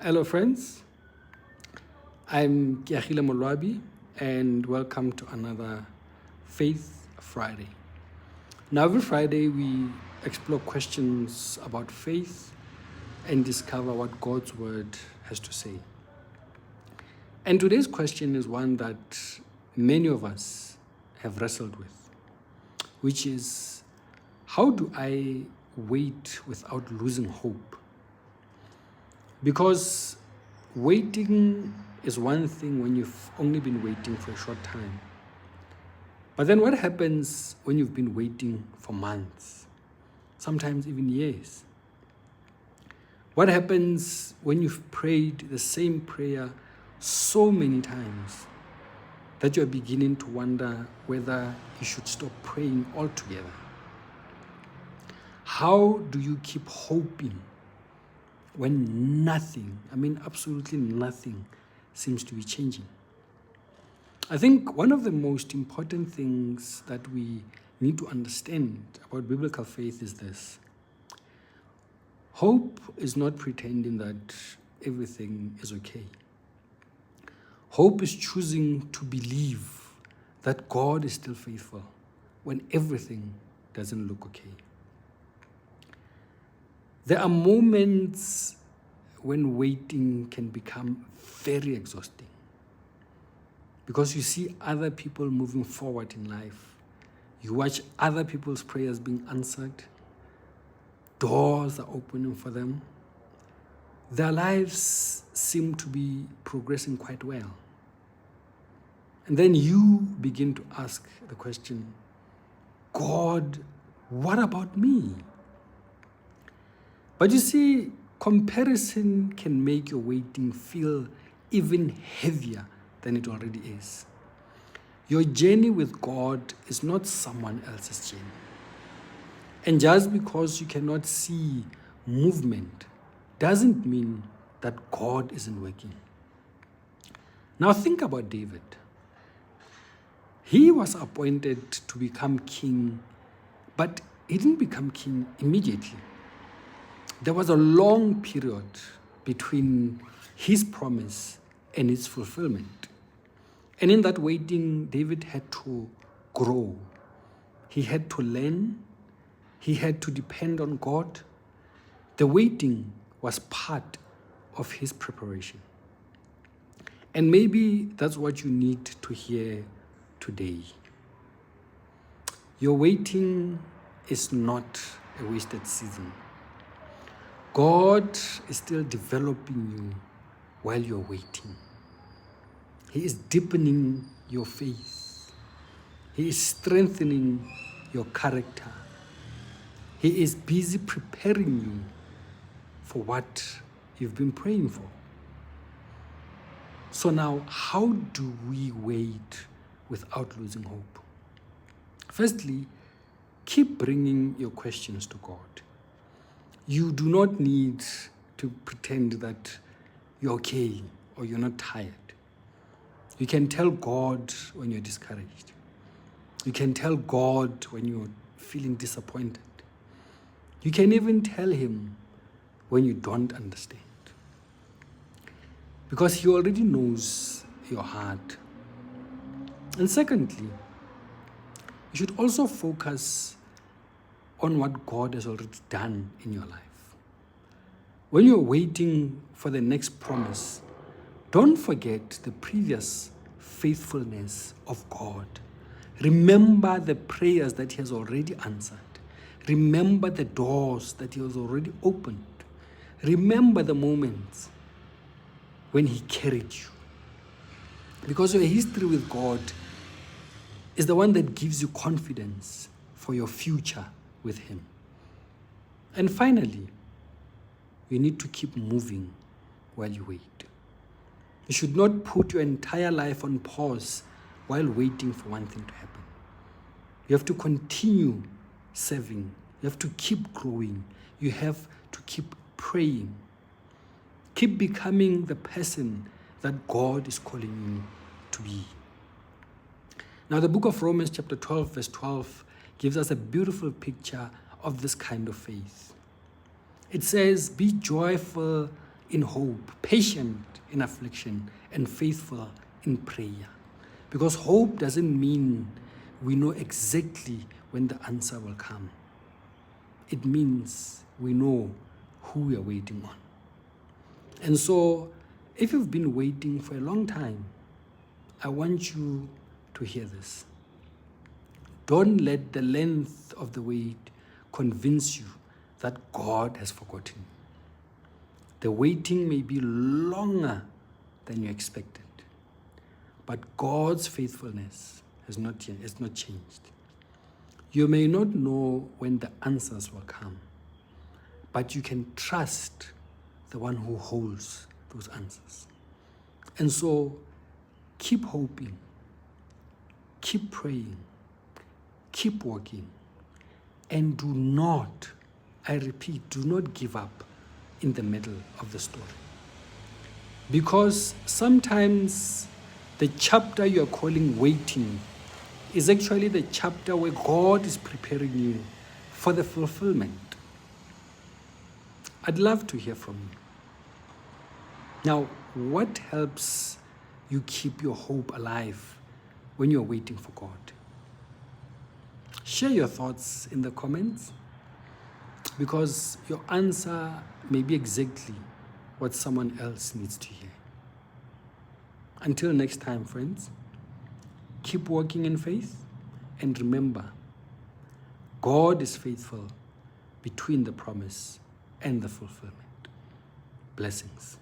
Hello, friends. I'm Keagile Moloabi, and welcome to another Faith Friday. Now, every Friday, we explore questions about faith and discover what God's Word has to say. And today's question is one that many of us have wrestled with, which is, how do I wait without losing hope? Because waiting is one thing when you've only been waiting for a short time. But then what happens when you've been waiting for months, sometimes even years? What happens when you've prayed the same prayer so many times that you're beginning to wonder whether you should stop praying altogether? How do you keep hoping when nothing, absolutely nothing, seems to be changing? I think one of the most important things that we need to understand about biblical faith is this. Hope is not pretending that everything is okay. Hope is choosing to believe that God is still faithful when everything doesn't look okay. There are moments when waiting can become very exhausting because you see other people moving forward in life. You watch other people's prayers being answered. Doors are opening for them. Their lives seem to be progressing quite well. And then you begin to ask the question, God, what about me? But you see, comparison can make your waiting feel even heavier than it already is. Your journey with God is not someone else's journey. And just because you cannot see movement doesn't mean that God isn't working. Now think about David. He was appointed to become king, but he didn't become king immediately. There was a long period between his promise and its fulfillment. And in that waiting, David had to grow. He had to learn. He had to depend on God. The waiting was part of his preparation. And maybe that's what you need to hear today. Your waiting is not a wasted season. God is still developing you while you're waiting. He is deepening your faith. He is strengthening your character. He is busy preparing you for what you've been praying for. So now, how do we wait without losing hope? Firstly, keep bringing your questions to God. You do not need to pretend that you're okay or you're not tired. You can tell God when you're discouraged. You can tell God when you're feeling disappointed. You can even tell Him when you don't understand. Because He already knows your heart. And secondly, you should also focus on what God has already done in your life. When you're waiting for the next promise, don't forget the previous faithfulness of God. Remember the prayers that He has already answered. Remember the doors that He has already opened. Remember the moments when He carried you. Because your history with God is the one that gives you confidence for your future with Him. And finally, you need to keep moving while you wait. You should not put your entire life on pause while waiting for one thing to happen. You have to continue serving. You have to keep growing. You have to keep praying. Keep becoming the person that God is calling you to be. Now, the book of Romans chapter 12, verse 12 gives us a beautiful picture of this kind of faith. It says, "Be joyful in hope, patient in affliction, and faithful in prayer. Because hope doesn't mean we know exactly when the answer will come. It means we know who we are waiting on. And so, if you've been waiting for a long time, I want you to hear this. Don't let the length of the wait convince you that God has forgotten. The waiting may be longer than you expected, but God's faithfulness has not changed. You may not know when the answers will come, but you can trust the one who holds those answers. And so, keep hoping, keep praying, keep working, and do not, I repeat, do not give up in the middle of the story. Because sometimes the chapter you are calling waiting is actually the chapter where God is preparing you for the fulfillment. I'd love to hear from you. Now, what helps you keep your hope alive when you're waiting for God? Share your thoughts in the comments, because your answer may be exactly what someone else needs to hear. Until next time, friends, keep walking in faith, and remember, God is faithful between the promise and the fulfillment. Blessings.